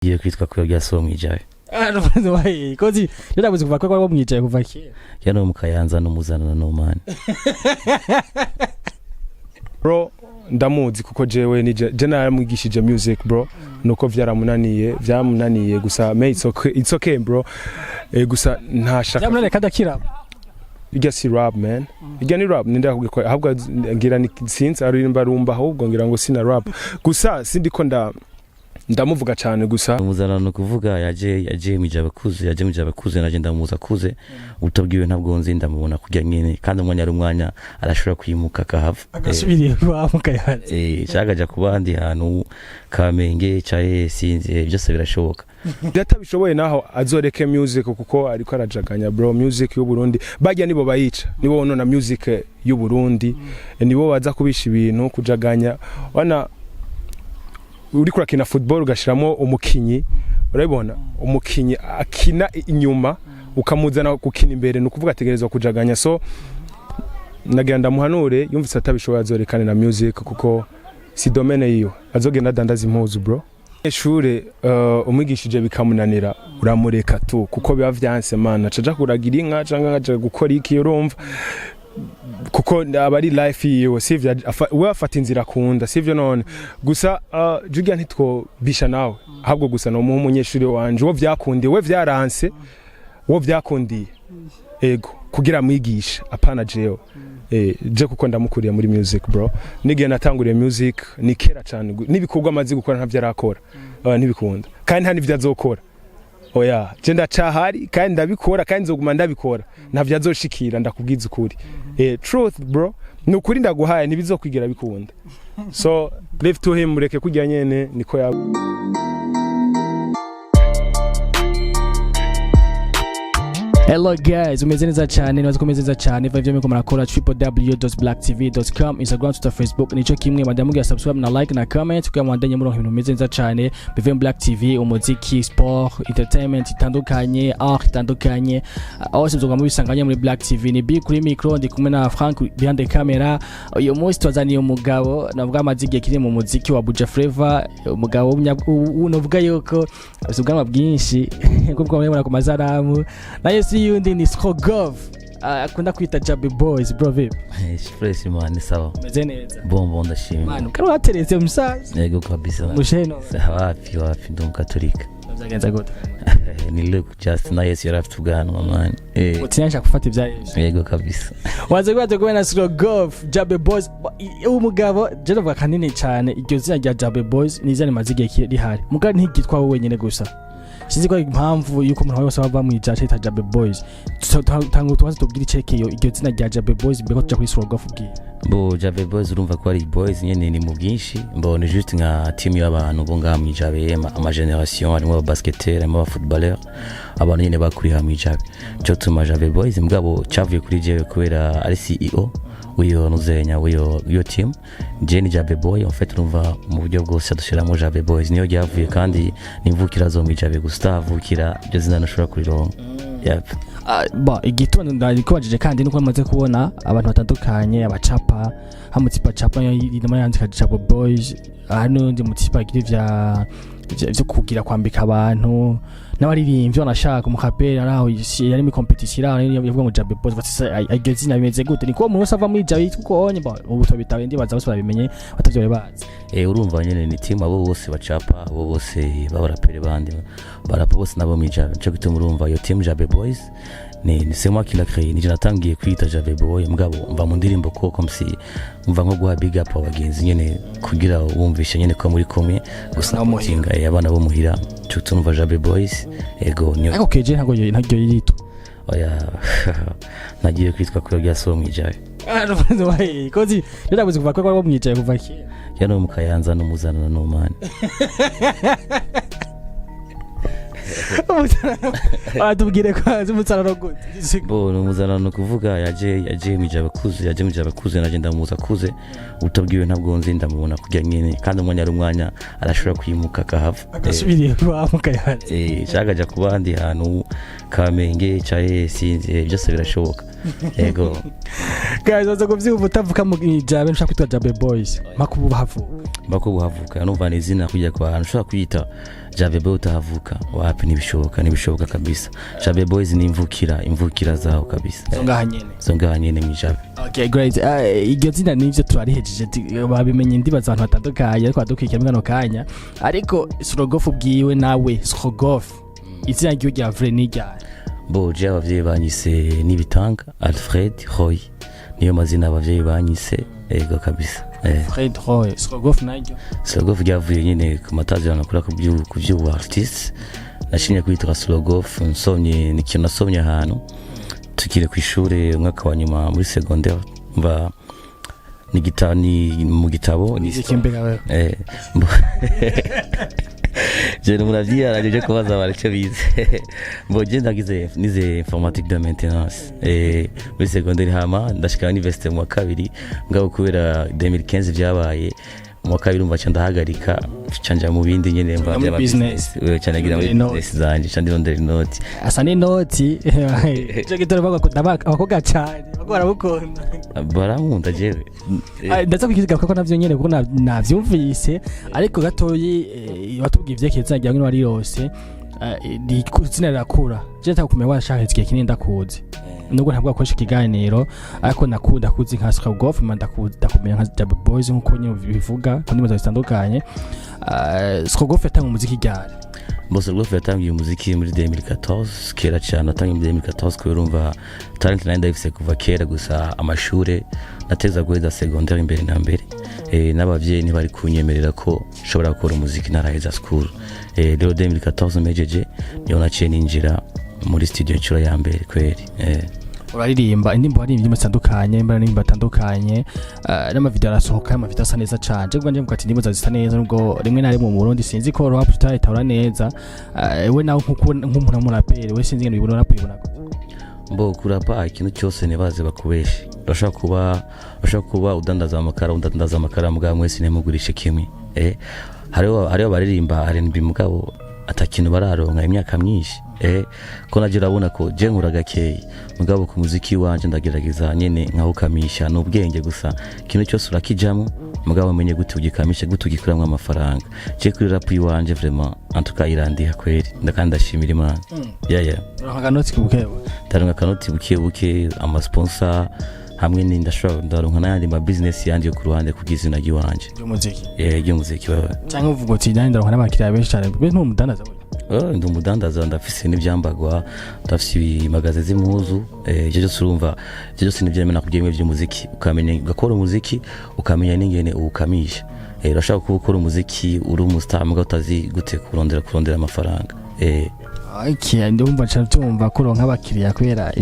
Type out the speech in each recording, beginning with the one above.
Yiwe kwitwa ko byaso mwijaye. No way. Kozi yarabuze kuva ko mwijaye kuva kera. Yano mukayanza no muzana no man. Bro ndamuzi kuko jewe ni je naramwigishije music bro nuko vyamunaniye gusa me it's okay bro gusa ntashaka yamunaniye kadakira Ijya si rap man ijya ni rap ninda kubwira ahubwo ngira ni since aririmba rumba ahubwo ngira ngo sina rap gusa sindiko ndamuvuga cyane gusa muzana no kuvuga yaje mijabe kuze naje ndamuza kuze utabwiwe ntabwo nzi ndamubona kujya nyene kandi umwanya ari umwanya arashobora kwimuka kahava agasubiriye bamuka yaje cyagaja kubandi hantu Kamenge cyaye sinze byose birashoboka byatabishoboye naho azoreke music kuko ariko arajaganya bro music y'u Burundi bajya nibo bayica nibo bonona music y'u Burundi nibo baza kubisha ibintu kujaganya wana uri kurakina football ugashiramo umukinyi urabibona umukinyi akina inyuma ukamuzana gukina imbere nukuvuga ategerezwa kujaganya so nagenda muhanure yumvise atabishoboye azorekane na music kuko si domaine yiyo azogenda dandaza impuzu bro eshure umwigishije bikamunanira uramureka tu kuko biba vyanse mana caja kuragira inka canga ngaje gukora iki urumva kuko abari life yiwe sivyo we afata inzira kunda sivyo none gusa Julia ntitwo bisha nawe ahubwo gusa no umunyeshuri wanje wo vyakundiye we vyaranse wo vyakundiye ego kugira mwigisha apana jeo je kuko ndamukuriye muri music bro nigiye natanguriye music ni kera cyane nibikorwa amazi gukora ntavyo arakora nibikunda kandi nta nivyo azokora oya je ndacahari kandi ndabikora kandi nzoguma ndabikora ntavyo azoshikira ndakubwiza ukuri truth bro nukuri ndaguhaye nibizokwigira bikunda so live to him mureke kujya nyene niko ya Hello guys, umeze neza cyane nazo komeze neza cyane vivyo meko marakora www.blacktv.com Instagram Twitter Facebook nico kimwe madamu ya subscribe na like na comment kwa mwandanye muri ibintu umeze neza cyane bivyo Black TV umuziki sport entertainment itandukanye art itandukanye aho nzoga mu bisanganya muri Black TV ni big kuri micro ndi kumwe na Frank behind the camera uyu munsi twazaniye umugabo navuga amazige kiri mu muziki wa Buja Flavor umugabo unovuga yuko ubwanwa bwinshi kuko mwabona ku mazaramu na Yesu yundi ni Skogov akunda kwita Jabe Boys bro vip fresh man sawa meze neza bombo ndashimye man karo ateretse umusaza yego kabisa musheno wapi ndo katolika zagenza gute ni look just na Yesu yarafu tuganwa man utinyasha kufata ibya Yesu yego kabisa waze gwa na Skogov Jabe Boys umugabo je ndavuga kanini cyane iryo zina rya Jabe Boys ni izina mazige rihari mugani ntigitwa wowe wenyene gusa sinzi ko impamvu yuko umuntu wese bava mu ijaje ita Jabe Boys tangu tuwaze tubwira icekeyo iryo zina rya Jabe Boys mbeko tuja kuri Skogov ubwiye bo Jabe Boys urumva ko ari boys nyene ni mu bwinshi mbone juste nka team y'abantu bo ngaha mu ijabe ama generation arimo aba basketteurs arimo aba footballeurs abantu nyene bakuri ha mu ijabe cyo tuma Jabe Boys mugabo cyavuye kuri jewe kubera ari CEO uyo nuzenya uyo team Jenny Jabe Boy en fait urumva mu buryo bwose dushiramo Jabe Boys niyo ryavuye kandi nimvukira zo mu ijabe gustavukira byo zina nashobora kurironka yep ba igitondo ndiko bajeje kandi nuko amaze kubona abantu batandukanye abacapa hamutipa chapa y'inama yandika Jabe Boys hano ndi mutipa giri vya kugira kwambika abantu n'abaririmbyi banashaka mu kapera araho yari mi competition araho yavuga ngo Jabe Boys batisa ageze na bimeze gute niko umuntu usava muri Jabe kuko onye ba ubu tobitawe ndi baza bose babimenye batavyo bazi urumva nyene ni team abo bose bacapa abo bose babarapere bandi barapa bose nabo mu Jabe cyo gituma urumva iyo team Jabe Boys ni c'est moi qui l'a créé ni natangiye kwita Jabe Boy mugabo mva mu ndirimbo ko comme si mva nko guha big up abagenzi nyene kugira wumvishe nyene ko muri komwe gusa muhinga y'abana bo muhira cyo tumva Jabe Boys ego nyo ako keje ntago yirito oya nagiye kwitwa ko byaso mwijaye no way kozi ndabuze kuva ko mwijaye kuva ki yano mukayanza no muzana no man atubwire ko azumutsarano gute bo no muzana kuvuga yaje mijabe kuze naje ndamuza kuze utabwiwe ntabwo nzi ndamubona kujya nyene kandi umwanya ari umwanya arashobora kwimuka kahava agasubiriye bamuka yaje cyagaja kubandi hantu Kamenge cyaye sinze byose birashoboka yego guys waza kuvyumva utavuka mu Jabe nshaka kwitwa Jabe Boys makubu havuka numva izina kujya kwa ahantu ushobora kwita Jabe Boy utahavuka wapi nibishoboka kabisa. Jabe Boys ni imvukira zaho kabisa zongaha nyene mu Jabe. Okay great. Iryo zina nivyo turarihejeje babimenye ndibaza abantu batandukanye ariko badukikira mugano kanya ariko Strogoff bwiwe nawe Strogoff izina ryo rya vrai ni ryari? Bo je abavyeyi banyise nibitanga Alfred Roy niyo mazina abavyeyi banyise ego kabisa. Alfred Roy Strogoff najyo Strogoff ryavuye nyine ku matazi yanakora ku by'ubu artist nashinye kwitwa Strogoff nsomye n'ikintu nasomye ahantu tukire ku ishure umwaka wa nyuma muri secondaire mba ni mu gitabo ni ikimbega wewe je n'umuravyi araje kubaza bareke bize mboje ndagize nize informatique de maintenance muri secondaire hama ndashika université mu kabiri ngabo kubera 2015 byabaye mu kabiri umva cyandahagarika canja mu bindi nyene mva bya business cyane gira muri business zanje cyandi rondera inoti asa ni inoti je gitoro bagakunda abakoga cyane bagora bukunda baramunda jewe ndaza kwikiga ko navyo nyene kuko navyumvise ariko gatoyi batubwiye ivyekeza ngira ngo ari yose di kuzina rakura je ntakumenya washaka ikiye kinini ndakuzi nubwo ntabwo akoresha ikiganiro ariko nakunda kuzi nka Strogoff ndakumenya nka Jabe Boys nkuko nyine bivuga ku ndimi zitandukanye. Strogoff yatanga umuziki ryari? Strogoff yatangiye umuziki muri 2014 kera cyane atangiye muri 2014 kubera urumva talent line ndayifise kuva kera gusa amashure nateza guheza secondaire imbere na mbere n'abavyeyi ntibari kunyemerera ko nshobora gukora umuziki naraheza school rero 2014 mejeje niyo naciye ninjira muri studio inshuro ya mbere kweri. Uraririmba indimbo ari imbyimo zitandukanye mbara n'imba batandukanye n'amavideo arasohoka amavideo asa neza cyane je gwanje mukati indimbo zisa neza nubwo rimwe na rimwe mu Burundi sinzi ko rap tutayitahura neza we nawe nk'umuntu w'umuraperi we sinzi ngene bibona rap ibona mbo kurapa ikintu cyose nebaze bakubeshe urashaka kuba udandaza amakara mugabo mwese nemugurishe kimwe hariho baririmba R&B mugabo atakintu bararonka imyaka myinshi ko naje urabona ko je nkura gakeye mugabo ku muziki wanje ndagerageza nyene nkawukamisha n'ubwenge gusa kintu cyose urakijamo mugabo umenye gute ugikamisha gute ugikuramwe amafaranga je kuri rap wanje vraiment antuka irandiha kweri ndakandashimira Imana. Taronka kanoti buke ama sponsor hamwe n'indashobora ndaronka n'ayandi ma business yanje yo ku ruhande kugizina giwanje y'umuziki y'umuziki wewe cyangwa uvuga ati ndaronka n'abakiriya benshi cyane be ntumudandaza we ndi umudandaza ndafise n'ibyambagwa ndafise magaze z'impuzu je cyose urumva je cyose nivyemena kubyemwe by'umuziki ukamenya gakora umuziki ukamenya n'ingene ukamisha urashaka gukora umuziki uri umustar mugabo utazi gute kurondera amafaranga okay ndumva cyumva ko ronka abakiriya kubera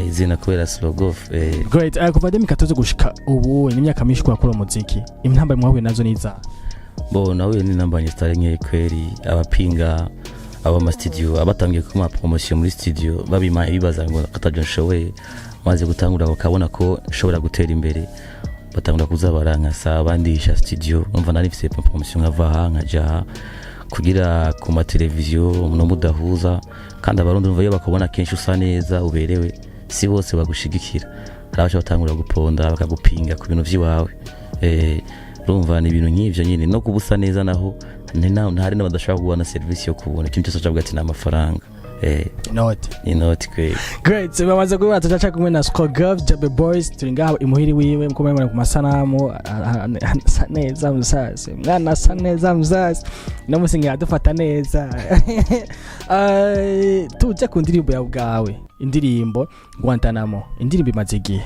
izina kubera Strogoff. Great. Kuva 2014 gushika ubu n'imyaka myinshi kurakora umuziki imntamba mwahuye nazo niza nawe ni nambanye style nke kweri abapinga aba studio abatangiye kuma promotion muri studio babima ibibaza ngo kataje nshowe maze gutangura bakabona ko nshobora gutera imbere batangura kuzabaranka sa abandisha studio umva narifise promotion nkava nkaja kugira ku ma televiziyo no mudahuza kandi abarundi umva yo bakubona kenshi usa neza uberewe si bose bagushigikira arabacha batangura guponda bakagupinga ku bintu vyiwawe rumva ni ibintu nk'ivyo nyine no kubusa neza naho ntari n'abadashaka kubona service yo kubona ikintu cyose cyabwa ati n'amafaranga inoti kwe. Great. Bamaze kuba tutacha kumwe na Strogoff Jabe Boys turinga imuhiri wiwe mkomema ku masanamu neza muzase mwana saneza muzase namusinga yadufata neza tuje ku ndirimbo ya bwawe indirimbo Guantanamo indirimbo imaze igihe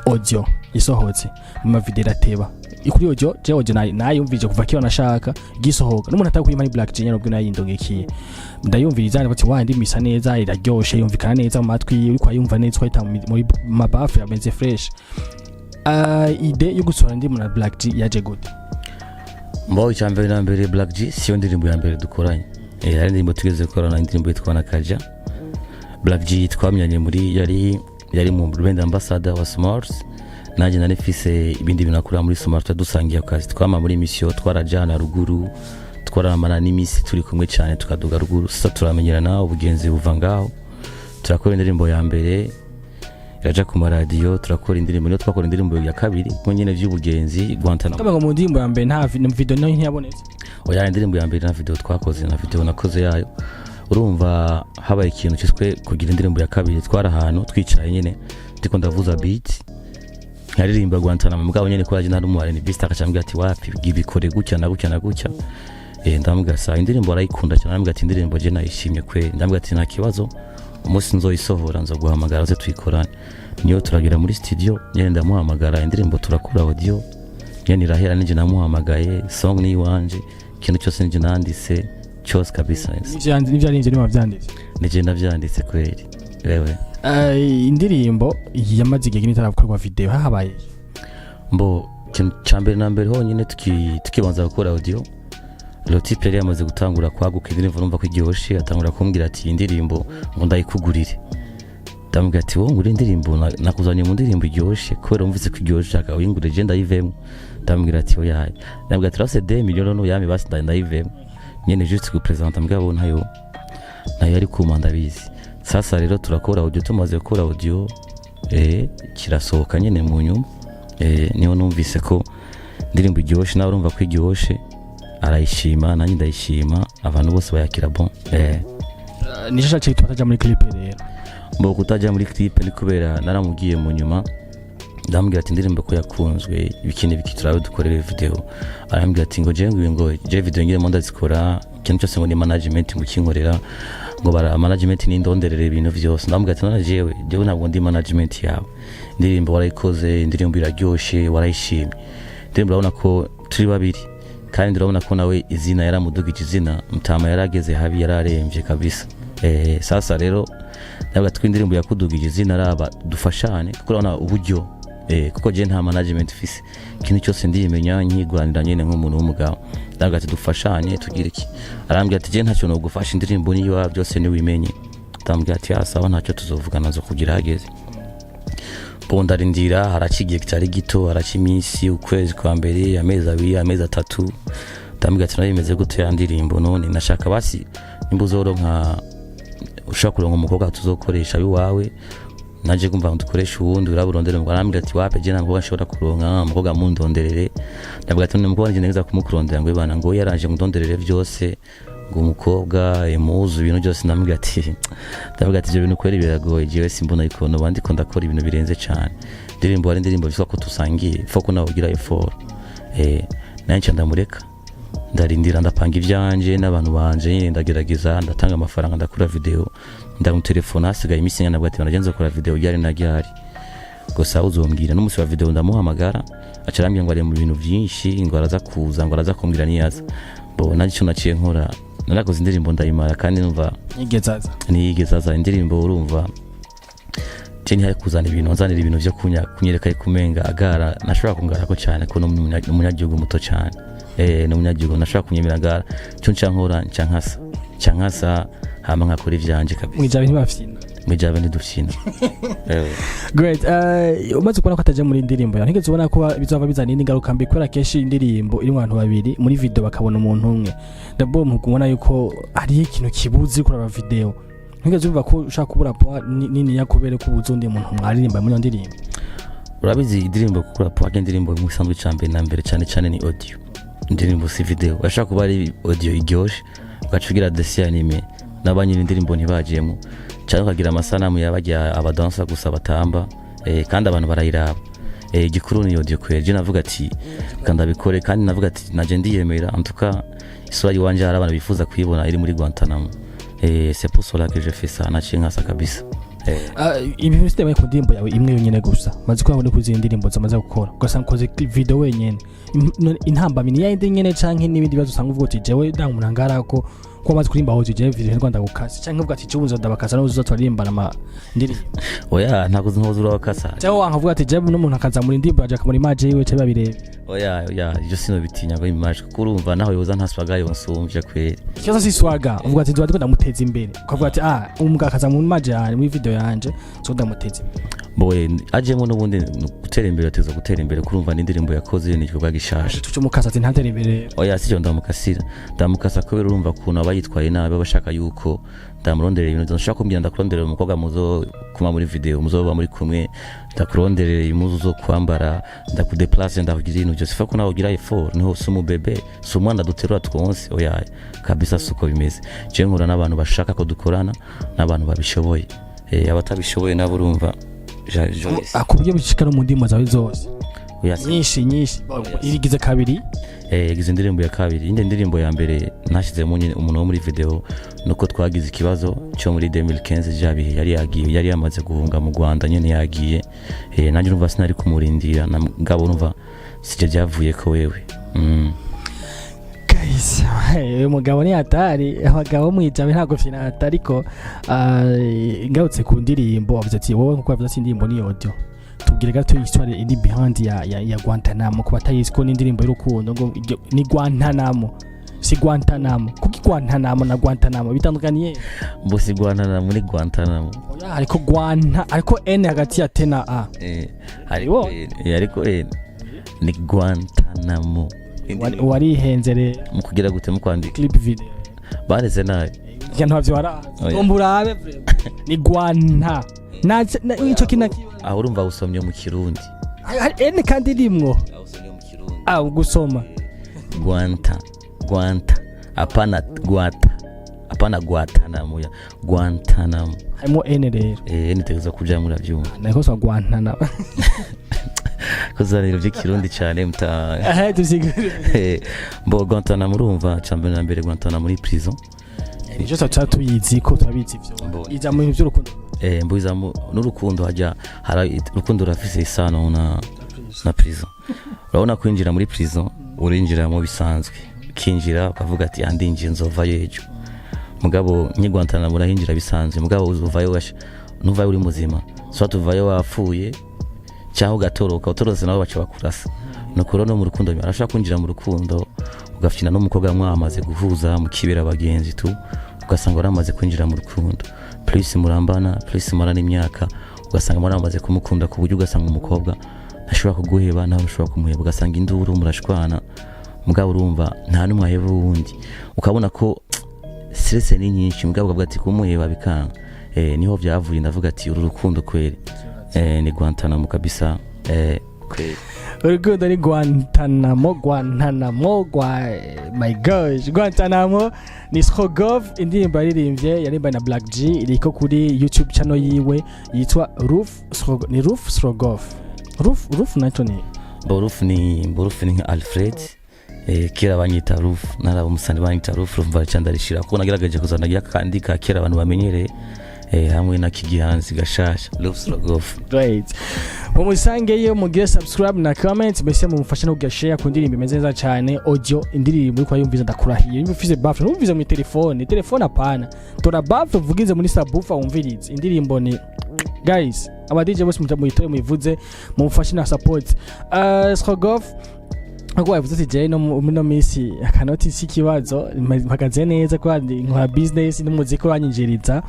audio isohotse mu video ateba ikuri audio je audio nayumvije kuva kiyo nashaka gisohoka n'umuntu atakuye muri Black Genius ubwo nayindongekiye ndayumviriza bati wandi misa neza iraryoshe yumvikana neza mu matwi uri kwayumva neza kwita muri mabafu yameze fresh ide yo gusora ndi muri Black G yaje gute mbo icyambere na mbere Black G siyo ndirimbo ya mbere dukoranye ari ndirimbo tugeze korana indirimbo yitwa Nakaja Black G twamyanye muri yari mu brand ambassador wa Smart naje nanifise ibindi binakura muri Smart dusangiye akazi twama muri mission twarajana ruguru twaramana n'imisi turi kumwe cyane tukaduga ruguru sasa turamenyerana ubugenzi buva ngaho turakora indirimbo ya mbere iraja ku maradiyo turakora indirimbo niyo twakora indirimbo ya kabiri ko nyene vy'ubugenzi Guantanamo kama ngo mu ndirimbo ya mbere nta video nayo ntiyabonetse oya indirimbo ya mbere na video twakoze na video nakoze yayo urumva habaye ikintu cyiswe kugira indirimbo ya kabiri twara ahantu twicaye nyene ndiko ndavuza beat nkaririmba Guantanamo mugabo nyene ko nari mu arene beast akacambira ati wapi gibikore gutya na gutya na gutya ndambwira sa indirimbo arayikunda cyane ndambwira ati indirimbo je nayishimye kwe ndambwira ati nta kibazo umunsi nzoyisohora nzoguhamagara ze tuyikorane niyo turagira muri studio nyene ndamuhamagara indirimbo turakora audio nyene irahera nije namuhamagaye song ni wanje ikintu cyose nije nanditse cyose kabisa nivyo ari nje byanditse nije ndavyanditse kweli wewe indirimbo yamaze igihe n'itarakorwa video habaye mbo cyambere na mbere honyine tukibanza gukora audio le type yari yamaze gutangura kwaguka indirimbo numva ko iryoshe atangura kumbwira ati indirimbo ngo ndayikugurire ndambwira ati wo ngure indirimbo nakuzanye mu ndirimbo iryoshe kubera umvise ko iryoshe aka uyingure je ndayivemo ndambwira ati oya ndambwira ati rase 2 millions no yami basi ndayivemo nyene juste ku presenter mugabo nayo ari kumanda bizi sasa rero turakora audio tumaze gukora audio kirasohoka nyene mu nyuma niyo numvise ko indirimbo iryoshe nawe urumva ko iryoshe arayishima nanjye ndayishima abantu bose bayakira bon nico cyaje tutaja muri clip rero mbo kutaja muri clip ni kubera naramugiye mu nyuma ndambwira ati indirimbo ko yakunzwe ibikini biki turabe dukorere video arambwira ati ngo je video ngire monda zikora kintu cyose ngo ni management ngo kinkorera ngo bara management ni ndonderere ibintu byose ndambwira ati none jewe ntabwo ndi management yawe indirimbo warayikoze indirimbo iraryoshe warayishimye indirimbo urabona ko turi babiri kandi ndabona ko nawe izina yaramudugije izina mutama yarageze habi yararemvye kabisa sasa rero ndavuga twindirimbo yakudugije izina araba dufashane kuko urabona uburyo kuko je nta management fise ikintu cyose ndiyimenya nkigwanira nyene nk'umuntu w'umugabo ndavuga ati dufashanye tugira iki arambwira ati je ntacyo no gufasha indirimbo niyo byose ni wimenye ndambwira ati asaba ntacyo tuzovugana zo kugira hageze bondarindira harakigiye cyari gito harakiminsi ukwezi kwa mbere amezi 2 amezi 3 ndambwira ati narimeze gute ya ndirimbo none nashaka basi nimbuzoro nka ushaka kuronka umukobwa tuzokoresha biwawe naje kumva ndukoresha uwundi uraburondera ngo arambira ati wape je ntabwo bashobora kuronka umukobwa mundonderere ndabwira ati umukobwa nje neza kumukurondera ngo ibana ngo yaranje ngundonderere byose ngo umukobwa emuzu ibintu byose ndambwira ati ibyo bintu kweri biragoye jewe simbona ikono bandi ko ndakora ibintu birenze cyane ndirimbo ari ndirimbo biswa ko tusangiye foko nawe ugira effort nanjye ndamureka ndarindira ndapanga ivyanje n'abantu banje nyine ndagerageza ndatanga amafaranga ndakura video ndamutelefona asigaye imisi ngana bwati banagenza gukora video yari nagyari gusa uzombwira n'umusi wa video ndamuhamagara acarambye ngo ari mu bintu byinshi ngo araza kuza ngo araza kumbwira niyaza bo nanjye cyo naciye nkora narakoze indirimbo ndayimara kandi numva nigezaza indirimbo urumva cyane hari kuzana ibintu nzanira ibintu byo kunyereka kumenga agara nashobora kungara ko cyane ko n'umunyagihugu muto cyane n'umunyagihugu nashobora kunyemera agara cyo ncankora cyankasa hama nkakora ivyanje kabisa mwijabe ntibafyina mwijabe ntidufyina great umaze kubona ko ataje muri indirimbo ya ntigeze ubona ko bizava bizana ingaruka mbi kubera keshi indirimbo iri mu bantu babiri muri video bakabona umuntu umwe ndabo mukubona yuko ari ikintu kibuzi kuraba video ntigeze uvuga ko ushaka kubura poa nini yakubere ko ubuzundi umuntu mwaririmba muri ndirimbo urabizi indirimbo kukura poa indirimbo mu isanzwe cyambe na mbere cyane ni audio indirimbo si video urashaka kuba ari audio iryoshe ugacugira desi anime nabanye indirimbo ntibajemo cyangwa kagira amasanamu yabajya abadansa gusa batamba kandi abantu barayiraba gikuru ni audio kweje navuga ati kanda bikore kandi navuga ati naje ndiyemera antuka isura yiwanje hari abantu bifuza kuyibona iri muri Guantanamo c'est pour cela que je fais ça nacinga sa kabisa ibintu siteme ku ndirimbo yawe imwe yonyene gusa maze ko abone kuzi indirimbo zamaze gukora ugasanga koze video wenyene intambamini ya indi nyene canke n'ibindi bibazo usanga uvuga uti jewe ndamurangara ko maze kurimba hoje je video Rwanda gukasa canke uvuga ati cyubunza ndabakasa no uzatwaririmba na ndirimbo oya ntago zinkozura bakasa cyangwa wankavuga ati je n'umuntu akaza muri ndirimbo aje akamuri image yiwe cyo babirebe oya je sino bitinya ngo image kurumva naho yoza ntaswaga yonsumvye kweri kibazo si swaga uvuga ati ndiko ndamuteza imbere ukavuga ati umugakaza mu image yanje muri video yanje so ndamuteza imbere boye ajemo n'ubundi gutera imbere ateza gutera imbere kurumva n'indirimbo yakoze ni igikorwa gishasha tuco mukasa ati ntatera imbere oya sicyo ndamukasa kubera urumva ukuntu abayitwaye nabi bashaka yuko ndamuronderera ibintu nshaka kumbwira ndakuronderera umukobwa muzo kuma muri video muzoba muri kumwe ndakuronderera imuzu zo kwambara ndakudeplace ndakugira ibintu byose fa ko nawe ugira effort niho sumu bebe sumwana duterura twonse oya kabisa suko bimeze je nkura n'abantu bashaka ko dukorana n'abantu babishoboye abatabishoboye nabo urumva akubye bishikana mu ndimo zawe zose nyinshi irigize kabiri yagize indirimbo ya kabiri indi ndirimbo ya mbere nashyizemo nyine umuntu wo muri video nuko twagize ikibazo cyo muri 2015 jabihe yari yamaze guhunga mu Rwanda nyine yagiye nanjye urumva sinari kumurindira na ngabo urumva sije byavuye ko wewe guys uyu mugabo ni hatari abagabo mwijabe ntago finata ariko ngarutse ku ndirimbo avuze ati wowe nkuko yavuze ati indirimbo ni audio tubwire gato histoire indi behind ya Guantanamo kuba tayisiko n'indirimbo y'urukundo ngo ni Guantanamo si Guantanamo kuki Guantanamo na Guantanamo bitandukaniye mbo si Guantanamo ni Guantanamo ariko n hagati ya t na a ariko ni Guantanamo warihenze mu kugira gute mu kwandika clip video bareze nabi yantu bavyo omburabe ni Guanta na ico kinaki aho urumva usomye mu kirundi ene kandi rimwo usomye mu kirundi gusoma Guanta apana Guantanamo ya Guantanamo harimo ene rero ene tegezo kuja muri avyuma nako so Guantanamo kozariro by'ikirundi cyane tusigure mbo Guantanamo urumva cyambere na mbere Guantanamo muri prison nico cyatu yizi ko turabizi ivyo iza mu bintu by'urukundo mbuiza n'urukundo hajya hari urukundo rafise isano na prison urabona kwinjira muri prison urinjira mu bisanzwe kinjira ukavuga ati andinje nzovayo ejo mugabo nyigwantana murahinjira bisanzwe mugabo uzovayo washa nuvayo uri muzima so tuvayo wapfuye cyangwa ugatoroka utorose nabo baca bakurasa nukuro no mu rukundo arashaka kwinjira mu rukundo ugafina n'umukobwa mwamaze guhuza mu kibera abagenzi tu ugasanga uramaze kwinjira mu rukundo plus murambana plus marana imyaka ugasanga muramaze kumukunda ku buryo ugasanga umukobwa ntashobora kuguheba nawe ushobora kumuheba ugasanga induru murashwana mugabo urumva nta numwe aheba wundi ukabona ko stress ni nyinshi mugabo ukavuga ati kumuheba bikanga niho byavuye ndavuga ati uru rukundo kweri ni Guantanamo kabisa kweri urukundo ni Guantanamo my gosh Guantanamo ni Srogov indirimbo yaririmbye na Black G iriko kuri YouTube channel yiwe yitwa Roof Srogov Roof nacho ni Roof ni Alfred kera banyita Roof narabo musani banyita Roof bacyandarishira ko nagerageje kuzana yakandika kera abantu bamenyere hamwe na kigihanzi gashasha Roof Srogov right umusangeyo mugire subscribe na comment mbese mumufasha no gashare ku ndirimbo imeze neza cyane audio indirimbo iko yumviza ndakurahiye imvize buffer numvize mu telefone apana tora buffer vugize muri subwoofer umvirize indirimbo ni guys aba DJ bose mutayitore muyivuze mumufashe na support Srogov ako yavuze ati je no misi akanoti sikibazo mpagaze neza kandi nkora business n'umuziki wanyinjiriza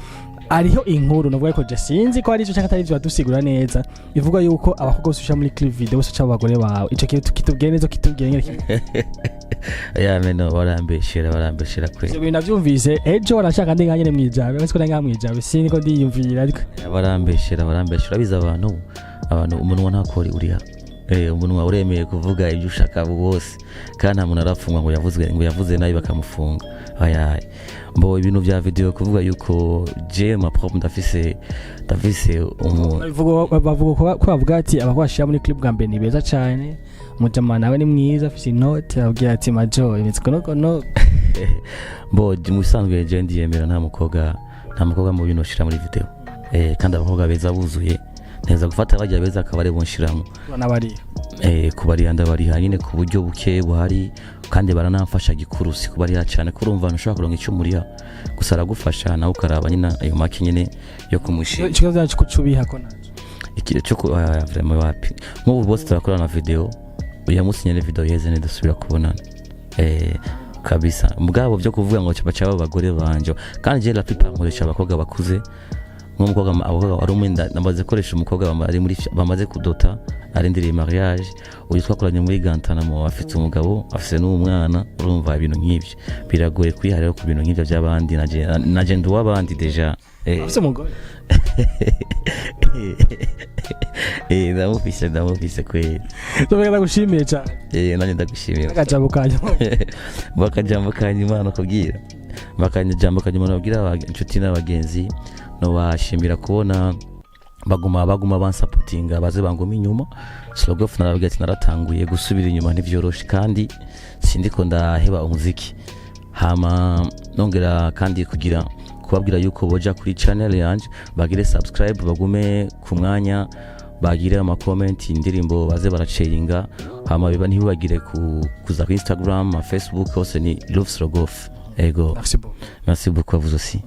ariho inkuru navuga ko je sinzi ko ari cyo cyangwa atari byo badusigura neza ivuga yuko abakobwa usha muri clip video bose cy'abagore bawe ico kintu kitubwiye neza kitubwiye nyine ya meno barambeshera kwe ibyo navyumvise ejo warashaka ndi nganye mwijabe basi ko ndi ngamwijabe sinzi ko ndiyumvira ariko barambeshera biza abantu umuntu ntakori uriha umuntu uremeye kuvuga ibyo ushaka bose kandi nta muntu arafungwa ngo yavuze nabi bakamufunga ayaye mbo ibintu bya video kuvuga yuko je ma problem ndafise bavuga ko bavuga ati abakwashira muri clip bwa ni beza cyane mujama nawe ni mwiza afise note abwira ati majo ibitsko no mbo musanzwe je ndiyemera nta mukobwa mu bintu shira muri video kandi abakobwa beza buzuye neza gufata bajya beza akabare bonshiramo nabari kubari ndabari hanyine ku buryo buke buhari kandi baranamfasha gikurusi kubari cyane kurumva ntushaka kuronka icyo muriya gusa aragufasha nawe ukaraba nyina ayo make nyine yo kumushira ikibazo cyo kucubiha ko naco ikire cyo vraiment wapi nk'ubu bose turakora na video uya munsi nyene video yeze ne dusubira kubonana kabisa mugabo byo kuvuga ngo cyaba abagore banje kandi je la pipa nkoresha abakobwa bakuze nk'umukobwa abakobwa ari umwenda namaze koresha umukobwa bamaze kudota arindiriye mariage uyu twakoranye muri Guantanamo afite umugabo afite n'umwana urumva ibintu nk'ibyo biragoye kwiharira ku bintu nk'ibyo by'abandi naje ndu w'abandi deja afite umugore ndamufise kweli ndagushimiye cyane nanjye ndagushimiye akajambo kanyuma Imana kubwira bakanyajambo kanyuma nabwira inshuti n'abagenzi no bashimira kubona baguma bansapotinga baze bangoma inyuma slogof narabwiye ati naratanguye gusubira inyuma ntivyoroshe kandi sindiko ndaheba umuziki hama nongera kandi kugira kubabwira yuko boja kuri channel yanje bagire subscribe bagume ku mwanya bagire ama comment indirimbo baze baraceringa hama biba ntibagire kuza ku Instagram Facebook hose ni Love Slogof ego merci beaucoup à vous aussi